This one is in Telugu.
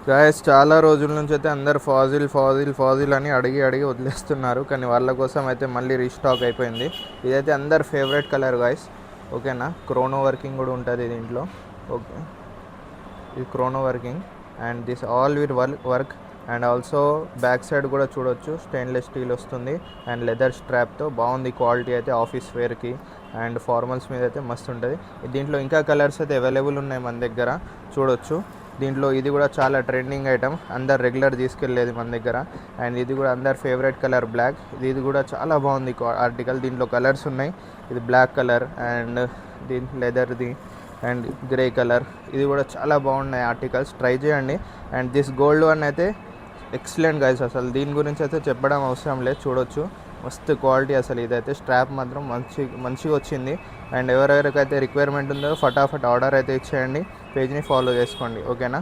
గాయస్ చాలా రోజుల నుంచి అయితే అందరు ఫాజిల్ ఫాజిల్ ఫాజిల్ అని అడిగి అడిగి వదిలేస్తున్నారు, కానీ వాళ్ళ కోసం అయితే మళ్ళీ రీస్టాక్ అయిపోయింది. ఇదైతే అందరు ఫేవరెట్ కలర్ గాయస్. ఓకేనా, క్రోనో వర్కింగ్ కూడా ఉంటుంది దీంట్లో. ఓకే, ఇది క్రోనో working and this all with work. And also back side కూడా చూడొచ్చు, స్టెయిన్లెస్ స్టీల్ వస్తుంది అండ్ లెదర్ స్ట్రాప్తో బాగుంది క్వాలిటీ అయితే. ఆఫీస్ వేర్కి అండ్ ఫార్మల్స్ మీద అయితే మస్తు ఉంటుంది. దీంట్లో ఇంకా కలర్స్ అయితే అవైలబుల్ ఉన్నాయి మన దగ్గర, చూడొచ్చు. దీంట్లో ఇది కూడా చాలా ట్రెండింగ్ ఐటమ్, అందరు రెగ్యులర్ తీసుకెళ్ళేది మన దగ్గర. అండ్ ఇది కూడా అందరు ఫేవరెట్ కలర్ బ్లాక్. ఇది కూడా చాలా బాగుంది ఆర్టికల్. దీంట్లో కలర్స్ ఉన్నాయి, ఇది బ్లాక్ కలర్ అండ్ దీని లెదర్ది అండ్ గ్రే కలర్. ఇది కూడా చాలా బాగున్నాయి ఆర్టికల్స్, ట్రై చేయండి. అండ్ దిస్ గోల్డ్ వన్ అయితే ఎక్సలెంట్ గైస్, అసలు దీని గురించి అయితే చెప్పడం అవసరం లేదు, చూడొచ్చు మస్తు క్వాలిటీ. అసలు ఇదైతే స్ట్రాప్ మాత్రం మంచిగా వచ్చింది. అండ్ ఎవరెవరికైతే రిక్వైర్మెంట్ ఉందో ఫటాఫట్ ఆర్డర్ అయితే ఇచ్చేయండి, పేజ్ని ఫాలో చేసుకోండి. ఓకేనా.